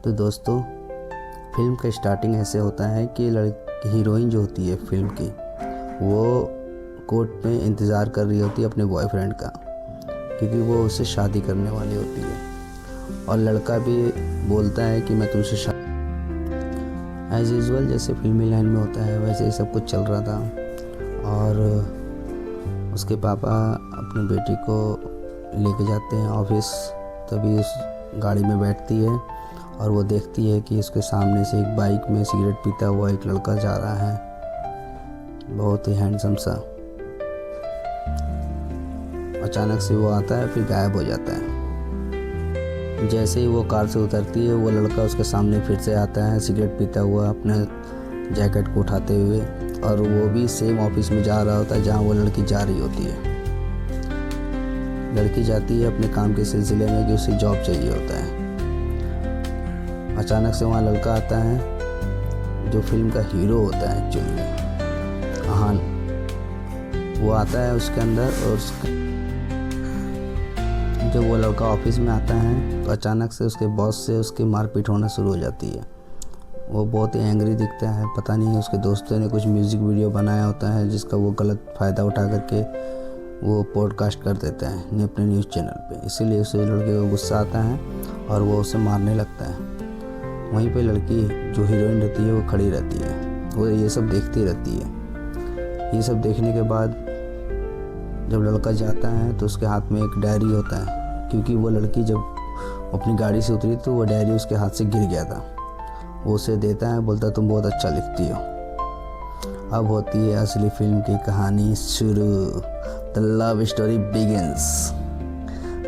तो दोस्तों, फिल्म का स्टार्टिंग ऐसे होता है कि हीरोइन जो होती है फिल्म की, वो कोर्ट में इंतज़ार कर रही होती है अपने बॉयफ्रेंड का, क्योंकि वो उससे शादी करने वाली होती है। और लड़का भी बोलता है कि मैं तुमसे एज़ यूजुअल जैसे फिल्मी लाइन में होता है वैसे ही सब कुछ चल रहा था। और उसके पापा अपनी बेटी को लेके जाते हैं ऑफिस। तभी उस गाड़ी में बैठती है और वो देखती है कि उसके सामने से एक बाइक में सिगरेट पीता हुआ एक लड़का जा रहा है, बहुत ही हैंडसम सा। अचानक से वो आता है, फिर गायब हो जाता है। जैसे ही वो कार से उतरती है, वो लड़का उसके सामने फिर से आता है सिगरेट पीता हुआ, अपने जैकेट को उठाते हुए, और वो भी सेम ऑफिस में जा रहा होता है जहाँ वो लड़की जा रही होती है। लड़की जाती है अपने काम के सिलसिले में कि उसे जॉब चाहिए होता है। अचानक से वहाँ लड़का आता है जो फिल्म का हीरो होता है एक्चुअली में, आहान। वो आता है उसके अंदर, और जब वो लड़का ऑफिस में आता है तो अचानक से उसके बॉस से उसकी मारपीट होना शुरू हो जाती है। वो बहुत ही एंग्री दिखता है। पता नहीं उसके दोस्तों ने कुछ म्यूज़िक वीडियो बनाया होता है जिसका वो गलत फ़ायदा उठा करके वो पॉडकास्ट कर देता है अपने न्यूज़ चैनल पे। इसीलिए उसे लड़के को गुस्सा आता है और वो उसे मारने लगता है। वहीं पे लड़की जो हीरोइन रहती है वो खड़ी रहती है, वो ये सब देखती रहती है। ये सब देखने के बाद जब लड़का जाता है तो उसके हाथ में एक डायरी होता है, क्योंकि वो लड़की जब अपनी गाड़ी से उतरी तो वो डायरी उसके हाथ से गिर गया था। वो उसे देता है, बोलता है तुम बहुत अच्छा लिखती हो। अब होती है असली फिल्म की कहानी शुरू। The love story begins.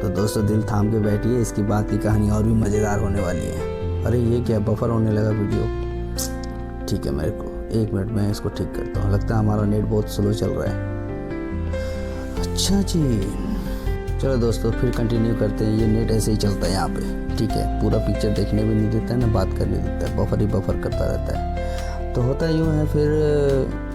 तो दोस्तों, दिल थाम के बैठिए, इसकी बात की कहानी और भी मज़ेदार होने वाली है। अरे ये क्या, बफर होने लगा वीडियो। ठीक है, मेरे को 1 मिनट में इसको ठीक करता हूँ। लगता है हमारा नेट बहुत स्लो चल रहा है। अच्छा जी, चलो दोस्तों फिर कंटिन्यू करते हैं। ये नेट ऐसे ही चलता है यहाँ पे, ठीक है। पूरा पिक्चर देखने भी नहीं देता है, ना बात करने देता है, बफर ही बफर करता रहता है। तो होता यूँ है, फिर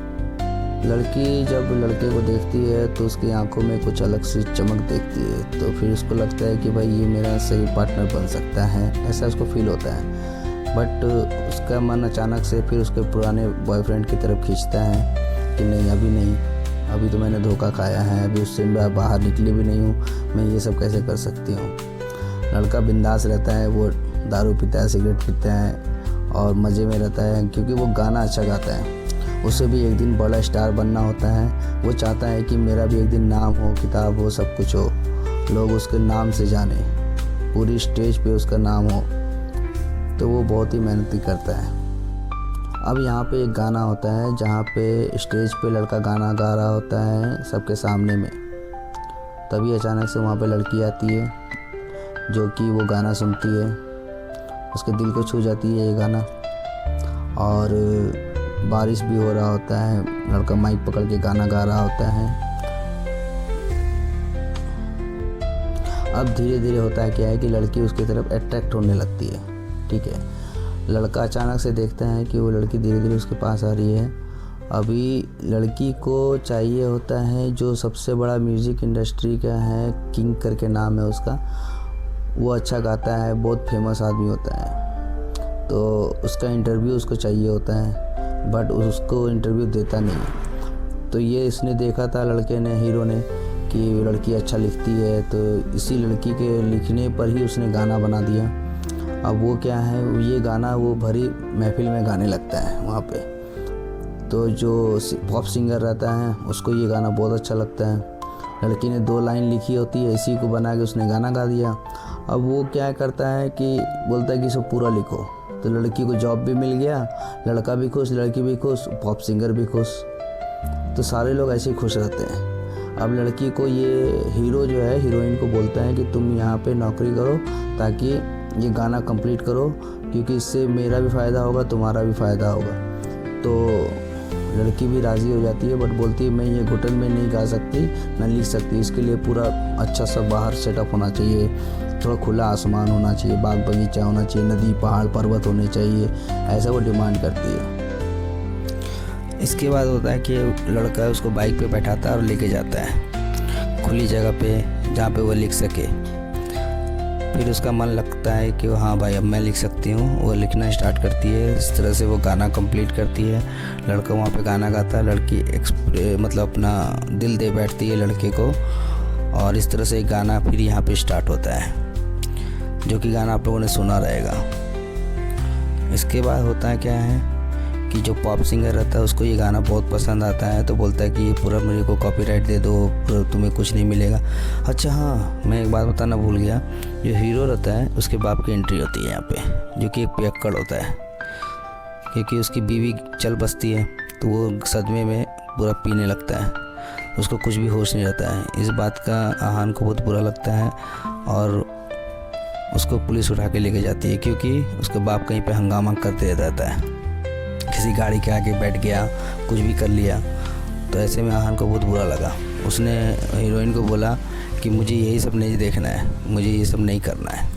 लड़की जब लड़के को देखती है तो उसकी आंखों में कुछ अलग सी चमक देखती है। तो फिर उसको लगता है कि भाई ये मेरा सही पार्टनर बन सकता है, ऐसा उसको फील होता है। बट उसका मन अचानक से फिर उसके पुराने बॉयफ्रेंड की तरफ खींचता है कि नहीं, अभी नहीं, अभी तो मैंने धोखा खाया है, अभी उससे मैं बाहर निकली भी नहीं हूँ, मैं ये सब कैसे कर सकती हूँ। लड़का बिंदास रहता है, वो दारू पीता है, सिगरेट पीता है और मज़े में रहता है, क्योंकि वो गाना अच्छा गाता है। उसे भी एक दिन बड़ा स्टार बनना होता है। वो चाहता है कि मेरा भी एक दिन नाम हो, किताब हो, सब कुछ हो, लोग उसके नाम से जाने, पूरी स्टेज पे उसका नाम हो। तो वो बहुत ही मेहनती करता है। अब यहाँ पे एक गाना होता है जहाँ पे स्टेज पे लड़का गाना गा रहा होता है सबके सामने में। तभी अचानक से वहाँ पे लड़की आती है जो कि वो गाना सुनती है, उसके दिल को छू जाती है ये गाना। और बारिश भी हो रहा होता है, लड़का माइक पकड़ के गाना गा रहा होता है। अब धीरे धीरे होता है क्या है कि लड़की उसकी तरफ अट्रैक्ट होने लगती है, ठीक है। लड़का अचानक से देखता है कि वो लड़की धीरे धीरे उसके पास आ रही है। अभी लड़की को चाहिए होता है जो सबसे बड़ा म्यूज़िक इंडस्ट्री का है, किंग करके नाम है उसका। वो अच्छा गाता है, बहुत फेमस आदमी होता है। तो उसका इंटरव्यू उसको चाहिए होता है, बट उसको इंटरव्यू देता नहीं है। तो ये इसने देखा था लड़के ने, हीरो ने, कि लड़की अच्छा लिखती है, तो इसी लड़की के लिखने पर ही उसने गाना बना दिया। अब वो क्या है, ये गाना वो भरी महफिल में गाने लगता है वहाँ पे। तो जो पॉप सिंगर रहता है उसको ये गाना बहुत अच्छा लगता है। लड़की ने 2 लाइन लिखी होती है, इसी को बना के उसने गाना गा दिया। अब वो क्या करता है कि बोलता है कि इसको पूरा लिखो। तो लड़की को जॉब भी मिल गया, लड़का भी खुश, लड़की भी खुश, पॉप सिंगर भी खुश। तो सारे लोग ऐसे ही खुश रहते हैं। अब लड़की को ये हीरो जो है हीरोइन को बोलता है कि तुम यहाँ पे नौकरी करो ताकि ये गाना कंप्लीट करो, क्योंकि इससे मेरा भी फ़ायदा होगा, तुम्हारा भी फ़ायदा होगा। तो लड़की भी राज़ी हो जाती है, बट बोलती है मैं ये घुटन में नहीं गा सकती, ना लिख सकती, इसके लिए पूरा अच्छा सा बाहर सेटअप होना चाहिए, थोड़ा खुला आसमान होना चाहिए, बाग बगीचा होना चाहिए, नदी पहाड़ पर्वत होने चाहिए, ऐसा वो डिमांड करती है। इसके बाद होता है कि लड़का उसको बाइक पे बैठाता है और लेके जाता है खुली जगह पे जहाँ पे वो लिख सके। फिर उसका मन लगता है कि हाँ भाई अब मैं लिख सकती हूँ। वो लिखना स्टार्ट करती है। इस तरह से वो गाना कंप्लीट करती है। लड़का वहाँ पे गाना गाता है, लड़की मतलब अपना दिल दे बैठती है लड़के को, और इस तरह से एक गाना फिर यहाँ पे स्टार्ट होता है, जो कि गाना आप लोगों ने सुना रहेगा। इसके बाद होता है क्या है कि जो पॉप सिंगर रहता है उसको ये गाना बहुत पसंद आता है, तो बोलता है कि ये पूरा मेरे को कॉपीराइट दे दो, पूरा तुम्हें कुछ नहीं मिलेगा। अच्छा हाँ, मैं एक बात बताना भूल गया, जो हीरो रहता है उसके बाप की एंट्री होती है यहाँ पे, जो कि एक पियक्कड़ होता है, क्योंकि उसकी बीवी चल बसती है तो वो सदमे में पूरा पीने लगता है, उसको कुछ भी होश नहीं रहता है। इस बात का आहान को बहुत बुरा लगता है और उसको पुलिस उठा के लेके जाती है, क्योंकि उसके बाप कहीं पे हंगामा करते रहता है, किसी गाड़ी के आगे बैठ गया, कुछ भी कर लिया। तो ऐसे में आहान को बहुत बुरा लगा। उसने हीरोइन को बोला कि मुझे यही सब नहीं देखना है, मुझे ये सब नहीं करना है।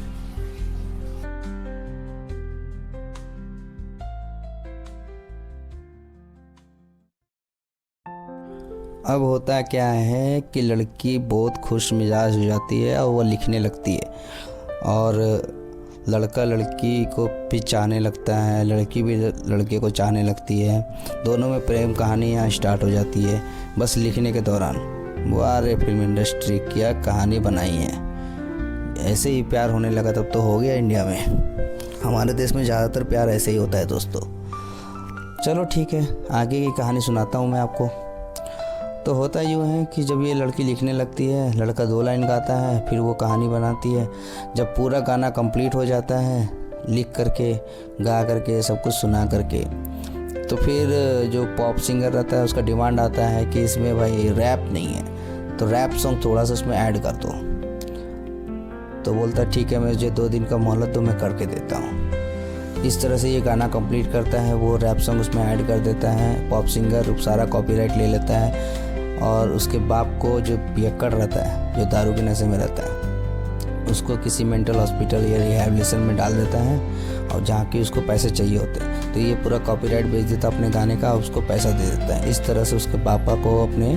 अब होता क्या है कि लड़की बहुत खुश मिजाज हो जाती है और वो लिखने लगती है, और लड़का लड़की को भी चाहने लगता है, लड़की भी लड़के को चाहने लगती है। दोनों में प्रेम कहानी यहाँ स्टार्ट हो जाती है बस लिखने के दौरान। वाह फिल्म इंडस्ट्री क्या कहानी बनाई है। ऐसे ही प्यार होने लगा तब तो हो गया इंडिया में। हमारे देश में ज़्यादातर प्यार ऐसे ही होता है दोस्तों। चलो ठीक है, आगे की कहानी सुनाता हूँ मैं आपको। तो होता यूँ है कि जब ये लड़की लिखने लगती है, लड़का 2 लाइन गाता है, फिर वो कहानी बनाती है। जब पूरा गाना कंप्लीट हो जाता है, लिख करके, गा करके, सब कुछ सुना करके, तो फिर जो पॉप सिंगर रहता है उसका डिमांड आता है कि इसमें भाई रैप नहीं है, तो रैप सॉन्ग थोड़ा सा उसमें ऐड कर दो। तो बोलता है ठीक है, मुझे 2 दिन का मोहलत दो, मैं करके देता हूँ। इस तरह से ये गाना कंप्लीट करता है, वो रैप सॉन्ग उसमें ऐड कर देता है। पॉप सिंगर सारा कॉपीराइट ले लेता है, और उसके बाप को जो पियक्कड़ रहता है, जो दारू के नशे में रहता है, उसको किसी मेंटल हॉस्पिटल या रिहैबिलिटेशन में डाल देता है, और जहाँ की उसको पैसे चाहिए होते हैं, तो ये पूरा कॉपीराइट बेच देता अपने गाने का, उसको पैसा दे देता है। इस तरह से उसके पापा को अपने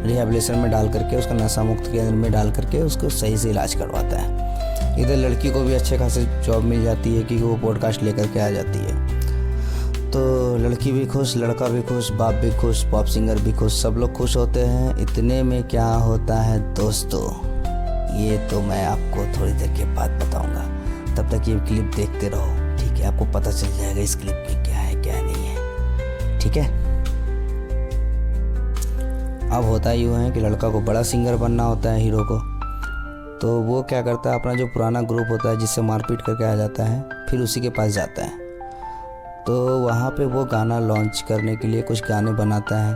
रिहैबिलिटेशन में डाल करके, उसका नशा मुक्त केंद्र में डाल करके उसको सही से इलाज करवाता है। इधर लड़की को भी अच्छे खासे जॉब मिल जाती है, क्योंकि वो पॉडकास्ट लेकर के आ जाती है। तो लड़की भी खुश, लड़का भी खुश, बाप भी खुश, पॉप सिंगर भी खुश, सब लोग खुश होते हैं। इतने में क्या होता है दोस्तों, ये तो मैं आपको थोड़ी देर के बाद बताऊंगा। तब तक ये क्लिप देखते रहो, ठीक है? आपको पता चल जाएगा इस क्लिप में क्या है क्या नहीं है, ठीक है? अब होता यूँ है कि लड़का को बड़ा सिंगर बनना होता है, हीरो को। तो वो क्या करता है, अपना जो पुराना ग्रुप होता है जिससे मारपीट करके आ जाता है, फिर उसी के पास जाता है। तो वहाँ पे वो गाना लॉन्च करने के लिए कुछ गाने बनाता है,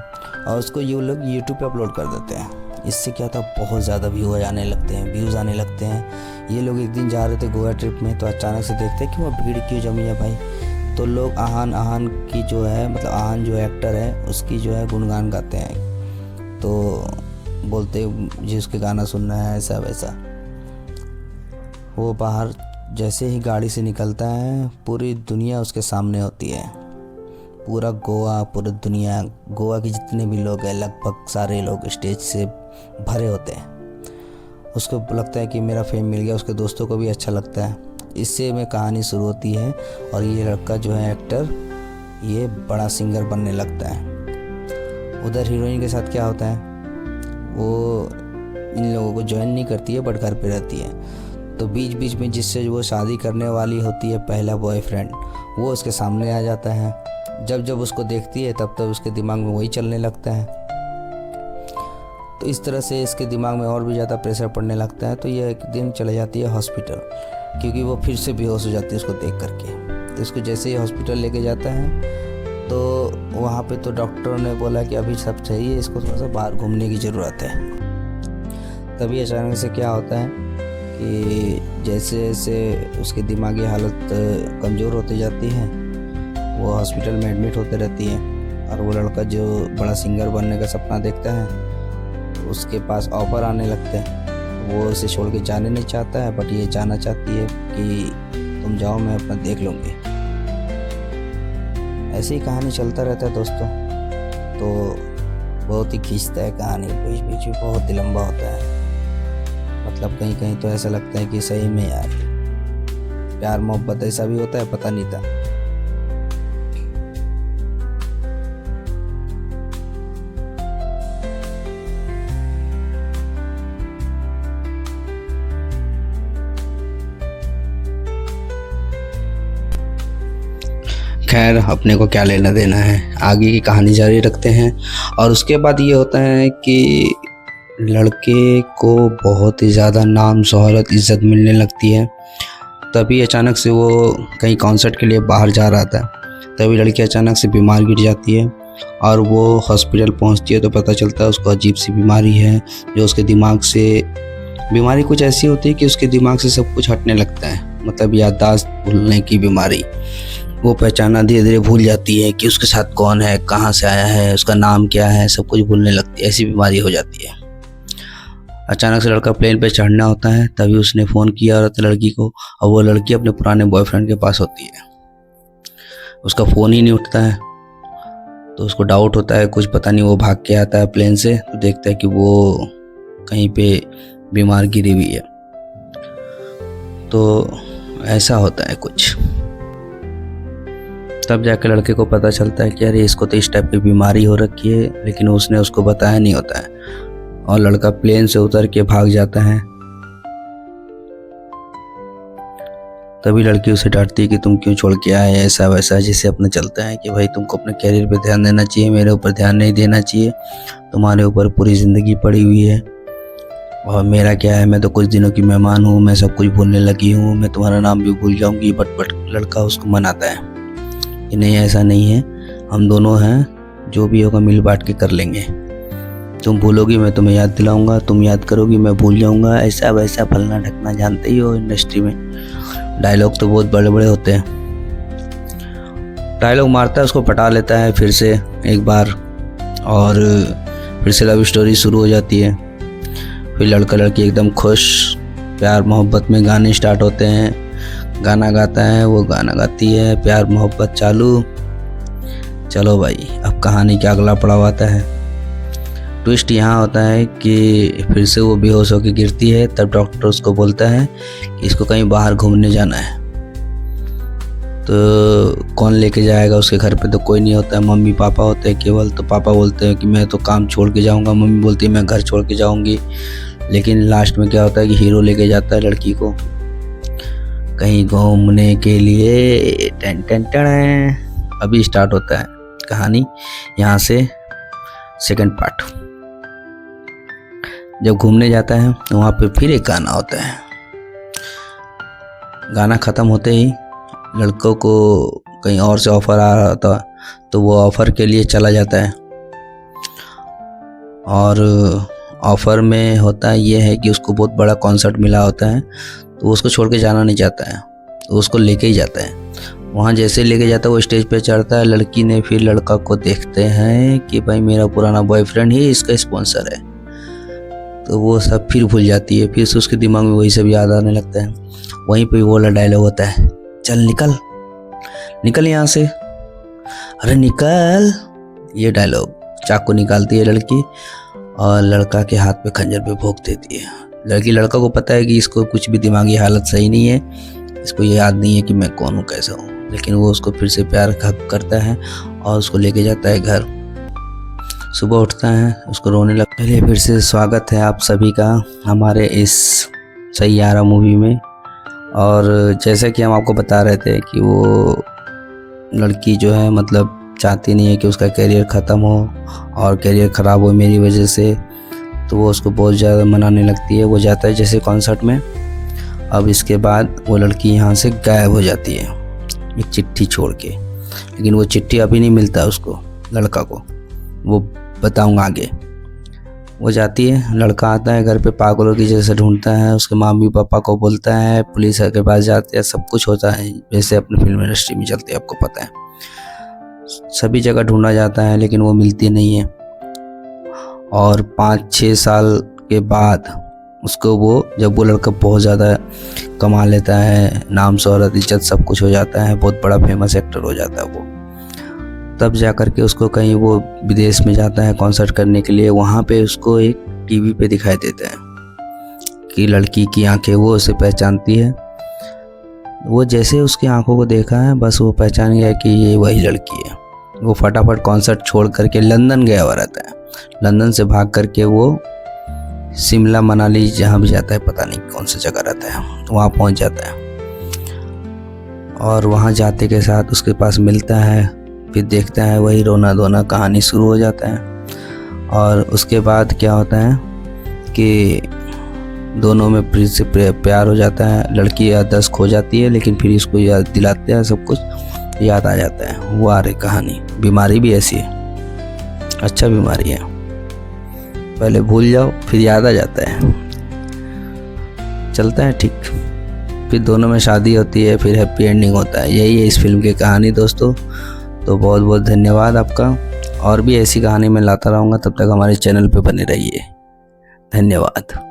और उसको ये लोग यूट्यूब पे अपलोड कर देते हैं। इससे क्या था, बहुत ज़्यादा व्यूज़ आने लगते हैं। ये लोग एक दिन जा रहे थे गोवा ट्रिप में, तो अचानक से देखते हैं कि वह भीड़ क्यों जमी है भाई। तो लोग आहान की जो है, मतलब आहान जो एक्टर है उसकी जो है गुणगान गाते हैं। तो बोलते जी उसके गाना सुनना है, ऐसा वैसा। वो बाहर जैसे ही गाड़ी से निकलता है, पूरी दुनिया उसके सामने होती है। पूरा गोवा, पूरी दुनिया, गोवा के जितने भी लोग हैं लगभग सारे लोग स्टेज से भरे होते हैं। उसको लगता है कि मेरा फेम मिल गया, उसके दोस्तों को भी अच्छा लगता है। इससे में कहानी शुरू होती है, और ये लड़का जो है एक्टर, ये बड़ा सिंगर बनने लगता है। उधर हीरोइन के साथ क्या होता है, वो इन लोगों को ज्वाइन नहीं करती है, बट घर पे रहती है। तो बीच बीच में जिससे वो शादी करने वाली होती है, पहला बॉयफ्रेंड, वो उसके सामने आ जाता है। जब जब उसको देखती है तब तब उसके दिमाग में वही चलने लगता है। तो इस तरह से इसके दिमाग में और भी ज़्यादा प्रेशर पड़ने लगता है। तो ये एक दिन चले जाती है हॉस्पिटल, क्योंकि वो फिर से बेहोश हो जाती है उसको देख करके। तो इसको जैसे ही हॉस्पिटल लेके जाता है, तो वहाँ पे तो डॉक्टर ने बोला कि अभी सब सही है, इसको थोड़ा सा बाहर घूमने की ज़रूरत है। तभी अचानक से क्या होता है कि जैसे जैसे उसकी दिमागी हालत कमज़ोर होती जाती है, वो हॉस्पिटल में एडमिट होते रहती है। और वो लड़का जो बड़ा सिंगर बनने का सपना देखता है, उसके पास ऑफ़र आने लगते हैं। वो उसे छोड़ के जाने नहीं चाहता है, बट ये जाना चाहती है कि तुम जाओ, मैं अपना देख लूँगी। ऐसी ही कहानी चलता रहता है दोस्तों। तो बहुत ही खींचता है कहानी, बीच बीच में बहुत ही लंबा होता है। मतलब कहीं कहीं तो ऐसा लगता है कि सही में यार प्यार मोहब्बत ऐसा भी होता है, पता नहीं था। खैर, अपने को क्या लेना देना है, आगे की कहानी जारी रखते हैं। और उसके बाद ये होता है कि लड़के को बहुत ही ज़्यादा नाम, शोहरत, इज़्ज़त मिलने लगती है। तभी अचानक से वो कहीं कॉन्सर्ट के लिए बाहर जा रहा था, तभी लड़की अचानक से बीमार गिर जाती है और वो हॉस्पिटल पहुंचती है तो पता चलता है उसको अजीब सी बीमारी है, जो उसके दिमाग से, बीमारी कुछ ऐसी होती है कि उसके दिमाग से सब कुछ हटने लगता है, मतलब याददाश्त भूलने की बीमारी। वो पहचाना धीरे धीरे भूल जाती है कि उसके साथ कौन है, कहाँ से आया है, उसका नाम क्या है, सब कुछ भूलने लगती है। ऐसी बीमारी हो जाती है। अचानक से लड़का प्लेन पे चढ़ना होता है, तभी उसने फ़ोन किया और लड़की को, और वो लड़की अपने पुराने बॉयफ्रेंड के पास होती है। उसका फ़ोन ही नहीं उठता है तो उसको डाउट होता है, कुछ पता नहीं। वो भाग के आता है प्लेन से तो देखता है कि वो कहीं पे बीमार गिरी हुई है। तो ऐसा होता है कुछ। तब जाकर लड़के को पता चलता है कि अरे इसको तो इस टाइप की बीमारी हो रखी है, लेकिन उसने उसको बताया नहीं होता है। और लड़का प्लेन से उतर के भाग जाता है। तभी लड़की उसे डांटती है कि तुम क्यों छोड़ के आए, ऐसा वैसा। जिसे अपना चलता है कि भाई तुमको अपने कैरियर पे ध्यान देना चाहिए, मेरे ऊपर ध्यान नहीं देना चाहिए। तुम्हारे ऊपर पूरी ज़िंदगी पड़ी हुई है और मेरा क्या है, मैं तो कुछ दिनों की मेहमान हूँ, मैं सब कुछ भूलने लगी हूँ, मैं तुम्हारा नाम भी भूल जाऊँगी। बट लड़का उसको मनाता है कि नहीं, ऐसा नहीं है, हम दोनों हैं, जो भी होगा मिल बांट के कर लेंगे। तुम भूलोगी मैं तुम्हें याद दिलाऊंगा, तुम याद करोगी मैं भूल जाऊंगा, ऐसा वैसा फलना ढकना। जानते ही हो इंडस्ट्री में डायलॉग तो बहुत बड़े बड़े होते हैं। डायलॉग मारता है, उसको पटा लेता है फिर से एक बार, और फिर से लव स्टोरी शुरू हो जाती है। फिर लड़का लड़की एकदम खुश, प्यार मोहब्बत में गाने स्टार्ट होते हैं। गाना गाता है, वो गाना गाती है, प्यार मोहब्बत चालू। चलो भाई, अब कहानी का अगला पड़ाव आता है। ट्विस्ट यहाँ होता है कि फिर से वो बेहोश होकर गिरती है। तब डॉक्टर उसको बोलता है कि इसको कहीं बाहर घूमने जाना है। तो कौन लेके जाएगा, उसके घर पे तो कोई नहीं होता है, मम्मी पापा होते हैं केवल। तो पापा बोलते हैं कि मैं तो काम छोड़ के जाऊंगा, मम्मी बोलती है मैं घर छोड़ के जाऊंगी। लेकिन लास्ट में क्या होता है कि हीरो लेके जाता है लड़की को कहीं घूमने के लिए। Ten ten ten. अभी स्टार्ट होता है कहानी यहाँ से सेकंड पार्ट। जब घूमने जाता है वहाँ पे फिर एक गाना होता है। गाना ख़त्म होते ही लड़कों को कहीं और से ऑफ़र आ रहा था, तो वो ऑफ़र के लिए चला जाता है। और ऑफ़र में होता ये है कि उसको बहुत बड़ा कॉन्सर्ट मिला होता है, तो वो उसको छोड़ के जाना नहीं चाहता है, तो उसको लेके ही जाता है। वहाँ जैसे लेके जाता है वो स्टेज पे चढ़ता है। लड़की ने फिर लड़का को देखते हैं कि भाई मेरा पुराना बॉयफ्रेंड ही इसका स्पॉन्सर है, तो वो सब फिर भूल जाती है। फिर से उसके दिमाग में वही सब याद आने लगता है। वहीं पे वो वाला डायलॉग होता है, चल निकल निकल यहाँ से, अरे निकल। ये डायलॉग, चाकू निकालती है लड़की और लड़का के हाथ पे खंजर पे भोंक देती है। लड़का को पता है कि इसको कुछ भी दिमागी हालत सही नहीं है, इसको ये याद नहीं है कि मैं कौन हूँ, कैसा हूँ। लेकिन वो उसको फिर से प्यार करता है और उसको लेके जाता है घर। सुबह उठता है, उसको रोने लगता है। पहले फिर से स्वागत है आप सभी का हमारे इस सैयारा मूवी में। और जैसा कि हम आपको बता रहे थे कि वो लड़की जो है मतलब चाहती नहीं है कि उसका करियर ख़त्म हो और करियर ख़राब हो मेरी वजह से, तो वो उसको बहुत ज़्यादा मनाने लगती है। वो जाता है जैसे कॉन्सर्ट में। अब इसके बाद वो लड़की यहाँ से गायब हो जाती है एक चिट्ठी छोड़ के। लेकिन वो चिट्ठी अभी नहीं मिलता उसको, लड़का को, वो बताऊंगा आगे। वो जाती है, लड़का आता है घर पे पागलों की जैसे ढूंढता है, उसके मम्मी पापा को बोलता है, पुलिस के पास जाते हैं, सब कुछ होता है जैसे अपनी फिल्म इंडस्ट्री में चलती है, आपको पता है। सभी जगह ढूंढा जाता है लेकिन वो मिलती नहीं है। और 5-6 साल के बाद उसको जब वो लड़का बहुत ज़्यादा कमा लेता है, नाम शोहरत इज्जत सब कुछ हो जाता है, बहुत बड़ा फेमस एक्टर हो जाता है वो, तब जा कर के उसको कहीं वो विदेश में जाता है कॉन्सर्ट करने के लिए। वहाँ पे उसको एक टीवी पे दिखाई देता है कि लड़की की आंखें वो उसे पहचानती है। वो जैसे उसकी आंखों को देखा है बस वो पहचान गया कि ये वही लड़की है। वो फटाफट कॉन्सर्ट छोड़ करके लंदन गया हुआ रहता है। लंदन से भाग करके वो शिमला मनाली जहाँ भी जाता है, पता नहीं कौन सी जगह रहता है, तो वहाँ पहुँच जाता है। और वहाँ जाते के साथ उसके पास मिलता है, फिर देखता है वही रोना धोना कहानी शुरू हो जाता है। और उसके बाद क्या होता है कि दोनों में फिर से प्यार हो जाता है। लड़की याददाश्त खो जाती है लेकिन फिर इसको याद दिलाते हैं, सब कुछ याद आ जाता है। वो आ रही कहानी। बीमारी भी ऐसी है, अच्छा बीमारी है, पहले भूल जाओ फिर याद आ जाता है, चलता है ठीक। फिर दोनों में शादी होती है, फिर हैप्पी एंडिंग होता है। यही है इस फिल्म की कहानी दोस्तों। तो बहुत बहुत धन्यवाद आपका। और भी ऐसी कहानी मैं लाता रहूँगा, तब तक हमारे चैनल पे बने रहिए। धन्यवाद।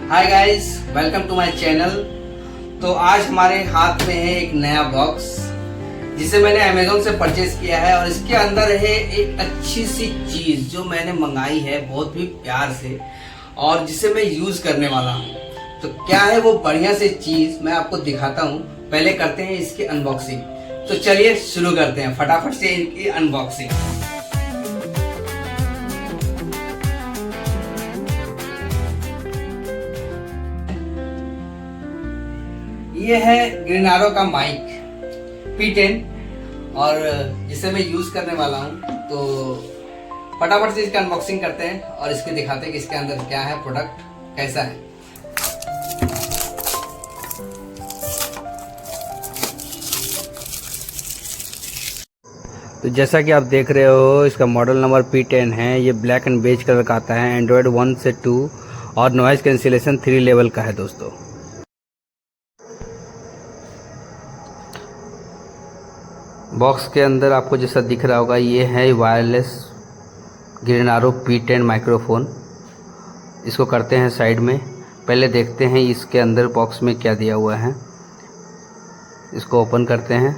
Hi guys, welcome to my channel. तो आज हमारे हाथ में है एक नया बॉक्स जिसे मैंने अमेज़न से परचेज किया है और इसके अंदर है एक अच्छी सी चीज़ जो मैंने मंगाई है बहुत ही प्यार से और जिसे मैं यूज़ करने वाला हूँ। तो क्या है वो बढ़िया सी चीज़ मैं आपको दिखाता हूँ। पहले करते हैं इसकी अनबॉक्सिंग। तो चलिए शुरू करते हैं फटाफट से इनकी अनबॉक्सिंग। ये है ग्रीनारो का माइक P10 और जिसे मैं यूज करने वाला हूँ। तो फटाफट से इसका अनबॉक्सिंग करते हैं और इसके दिखाते हैं कि इसके अंदर क्या है, प्रोडक्ट कैसा है। तो जैसा कि आप देख रहे हो इसका मॉडल नंबर P10 है। ये ब्लैक एंड बेज कलर का आता है। एंड्रॉयड 1 से 2 और नॉइज कैंसिलेशन 3 लेवल का है दोस्तों। बॉक्स के अंदर आपको जैसा दिख रहा होगा ये है वायरलेस ग्रीनारो P10 माइक्रोफोन। इसको करते हैं साइड में। पहले देखते हैं इसके अंदर बॉक्स में क्या दिया हुआ है। इसको ओपन करते हैं।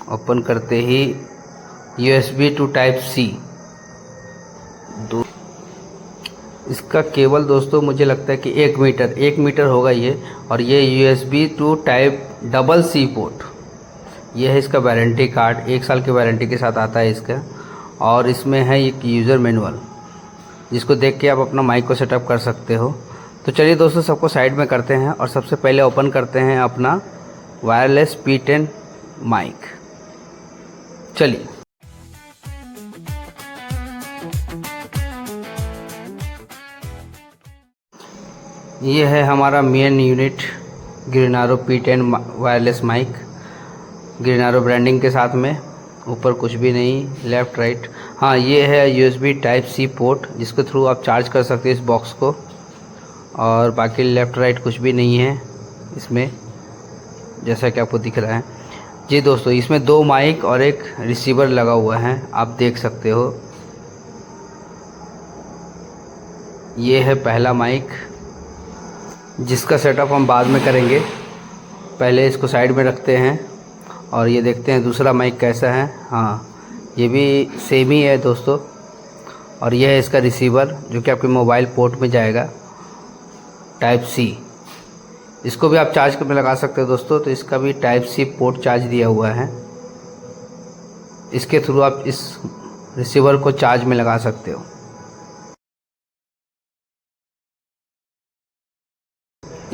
ओपन करते ही USB to टाइप C इसका केबल दोस्तों मुझे लगता है कि 1 मीटर होगा ये। और ये USB to type double C port. ये है इसका वारंटी कार्ड, 1 साल की वारंटी के साथ आता है इसका। और इसमें है एक यूज़र मैनुअल जिसको देख के आप अपना माइक को सेटअप कर सकते हो। तो चलिए दोस्तों सबको साइड में करते हैं और सबसे पहले ओपन करते हैं अपना वायरलेस P10 माइक। चलिए ये है हमारा main unit Greenaro P10 wireless mic, Greenaro branding के साथ में। ऊपर कुछ भी नहीं, लेफ़्ट राइट। हाँ, ये है USB टाइप C पोर्ट जिसके थ्रू आप चार्ज कर सकते हैं इस बॉक्स को। और बाकी लेफ़्ट राइट कुछ भी नहीं है इसमें, जैसा कि आपको दिख रहा है। जी दोस्तों, इसमें 2 माइक और एक रिसीवर लगा हुआ है, आप देख सकते हो। ये है पहला माइक जिसका सेटअप हम बाद में करेंगे। पहले इसको साइड में रखते हैं और ये देखते हैं दूसरा माइक कैसा है। हाँ, ये भी सेम ही है दोस्तों। और ये है इसका रिसीवर जो कि आपके मोबाइल पोर्ट में जाएगा, टाइप C। इसको भी आप चार्ज में लगा सकते हो दोस्तों। तो इसका भी टाइप C पोर्ट चार्ज दिया हुआ है। इसके थ्रू आप इस रिसीवर को चार्ज में लगा सकते हो।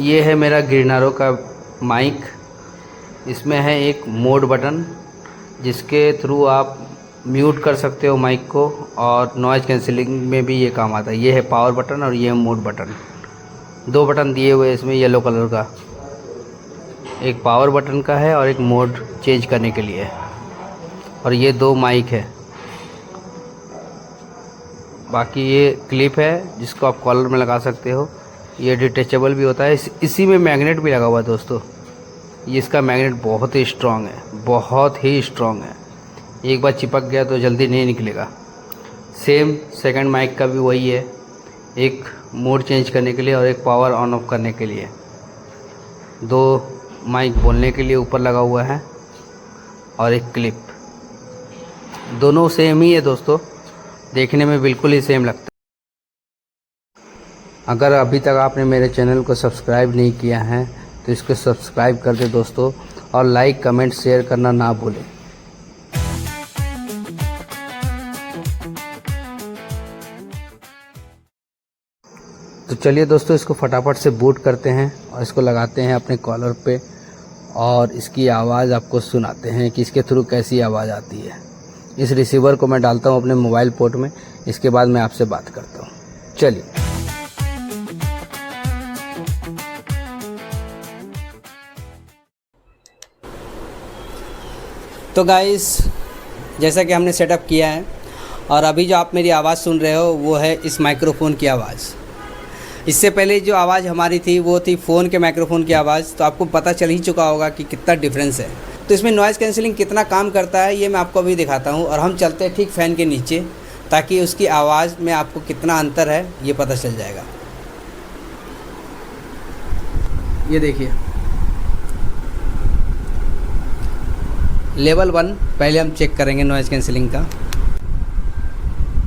ये है मेरा ग्रीनारो का माइक। इसमें है एक मोड बटन जिसके थ्रू आप म्यूट कर सकते हो माइक को और नॉइज़ कैंसिलिंग में भी ये काम आता है। ये है पावर बटन और ये है मोड बटन। 2 बटन दिए हुए इसमें येलो कलर का, एक पावर बटन का है और एक मोड चेंज करने के लिए। और ये 2 माइक है। बाकी ये क्लिप है जिसको आप कॉलर में लगा सकते हो। ये डिटेचेबल भी होता है। इसी में मैग्नेट भी लगा हुआ है दोस्तों। ये इसका मैग्नेट बहुत ही स्ट्रॉन्ग है, बहुत ही स्ट्रॉन्ग है। एक बार चिपक गया तो जल्दी नहीं निकलेगा। सेम सेकंड माइक का भी वही है, एक मोड चेंज करने के लिए और एक पावर ऑन ऑफ करने के लिए। 2 माइक बोलने के लिए ऊपर लगा हुआ है और एक क्लिप। दोनों सेम ही है दोस्तों, देखने में बिल्कुल ही सेम लगता है। अगर अभी तक आपने मेरे चैनल को सब्सक्राइब नहीं किया है तो इसको सब्सक्राइब कर दे दोस्तों और लाइक कमेंट शेयर करना ना भूलें। तो चलिए दोस्तों इसको फटाफट से बूट करते हैं और इसको लगाते हैं अपने कॉलर पे और इसकी आवाज़ आपको सुनाते हैं कि इसके थ्रू कैसी आवाज़ आती है। इस रिसीवर को मैं डालता हूँ अपने मोबाइल पोर्ट में, इसके बाद मैं आपसे बात करता हूँ। चलिए तो गाइस, जैसा कि हमने सेटअप किया है और अभी जो आप मेरी आवाज़ सुन रहे हो वो है इस माइक्रोफोन की आवाज़। इससे पहले जो आवाज़ हमारी थी वो थी फ़ोन के माइक्रोफोन की आवाज़। तो आपको पता चल ही चुका होगा कि कितना डिफरेंस है। तो इसमें नॉइज़ कैंसिलिंग कितना काम करता है ये मैं आपको अभी दिखाता हूँ। और हम चलते हैं ठीक फ़ैन के नीचे ताकि उसकी आवाज़ में आपको कितना अंतर है ये पता चल जाएगा। ये देखिए लेवल 1 पहले हम चेक करेंगे नॉइज़ कैंसिलिंग का।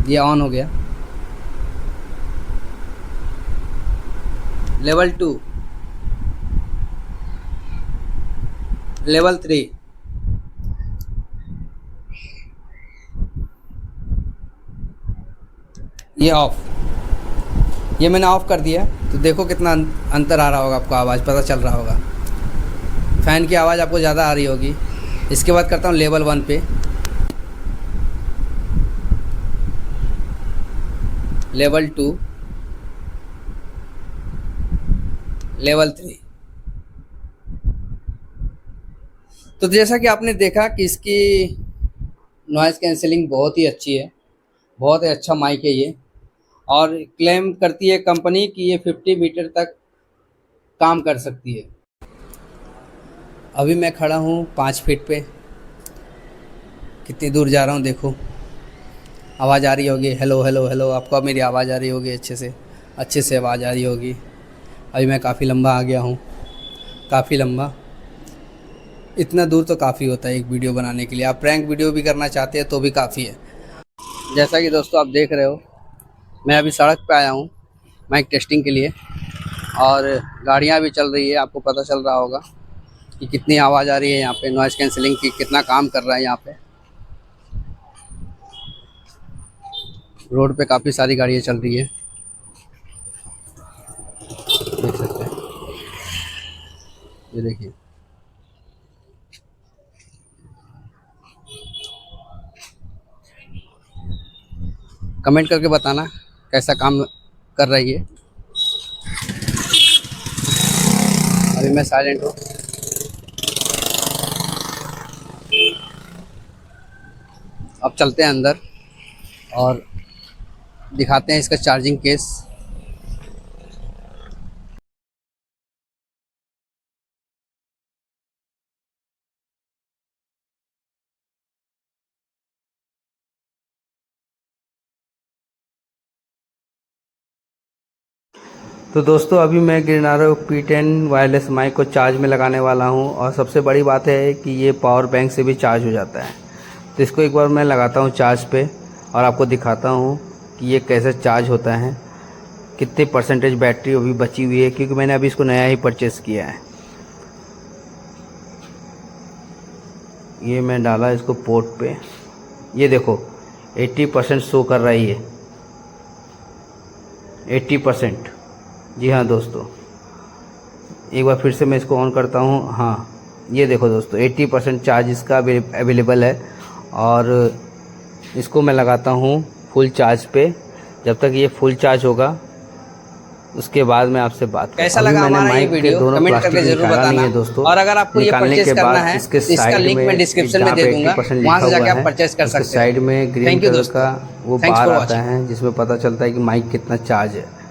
ये ऑन हो गया। लेवल 2, लेवल 3, ये ऑफ। ये मैंने ऑफ़ कर दिया तो देखो कितना अंतर आ रहा होगा, आपको आवाज़ पता चल रहा होगा। फ़ैन की आवाज़ आपको ज़्यादा आ रही होगी। इसके बाद करता हूँ लेवल 1 पे, लेवल 2, लेवल 3। तो जैसा कि आपने देखा कि इसकी नॉइज़ कैंसिलिंग बहुत ही अच्छी है, बहुत ही अच्छा माइक है ये। और क्लेम करती है कंपनी कि ये 50 मीटर तक काम कर सकती है। अभी मैं खड़ा हूँ 5 फीट पे, कितनी दूर जा रहा हूँ देखो। आवाज़ आ रही होगी, हेलो हेलो हेलो, आपको अब मेरी आवाज़ आ रही होगी अच्छे से आवाज़ आ रही होगी। अभी मैं काफ़ी लंबा आ गया हूँ, काफ़ी लंबा। इतना दूर तो काफ़ी होता है एक वीडियो बनाने के लिए। आप प्रैंक वीडियो भी करना चाहते हैं तो भी काफ़ी है। जैसा कि दोस्तों आप देख रहे हो, मैं अभी सड़क पे आया हूँ माइक टेस्टिंग के लिए, और गाड़ियाँ भी चल रही है। आपको पता चल रहा होगा कि कितनी आवाज़ आ रही है यहाँ पे, नॉइज़ कैंसिलिंग की कितना काम कर रहा है यहाँ पे। रोड पे काफ़ी सारी गाड़ियाँ चल रही है, देख सकते हैं। ये देखिए, कमेंट करके बताना कैसा काम कर रही है। अभी मैं साइलेंट हूँ। अब चलते हैं अंदर और दिखाते हैं इसका चार्जिंग केस। तो दोस्तों अभी मैं गिरनारो P10 वायरलेस माइक को चार्ज में लगाने वाला हूं, और सबसे बड़ी बात है कि ये पावर बैंक से भी चार्ज हो जाता है। तो इसको एक बार मैं लगाता हूं चार्ज पे और आपको दिखाता हूं कि ये कैसे चार्ज होता है, कितने परसेंटेज बैटरी अभी बची हुई है, क्योंकि मैंने अभी इसको नया ही परचेज़ किया है। ये मैं डाला इसको पोर्ट पे, ये देखो 80% शो कर रहा है ये 80%। जी हाँ दोस्तों, एक बार फिर से मैं इसको ऑन करता हूँ। हाँ ये देखो दोस्तों 80% चार्ज इसका अवेलेबल है, और इसको मैं लगाता हूँ फुल चार्ज पे। जब तक ये फुल चार्ज होगा उसके बाद मैं आपसे बात कैसा लगा हमारा ये वीडियो कमेंट करके जरूर बताना। दोस्तों, और अगर आपको ये परचेस करना है इसके तो इसका साइड लिंक मैं डिस्क्रिप्शन में दे दूंगा, वहां से जाके आप परचेस कर सकते हैं। साइड में ग्रीन थैंक यू कलर दोस्तों, का वो थैंक्स बार फॉर आता वॉचिंग। है जिसमें पता चलता है कि माइक कितना चार्ज है।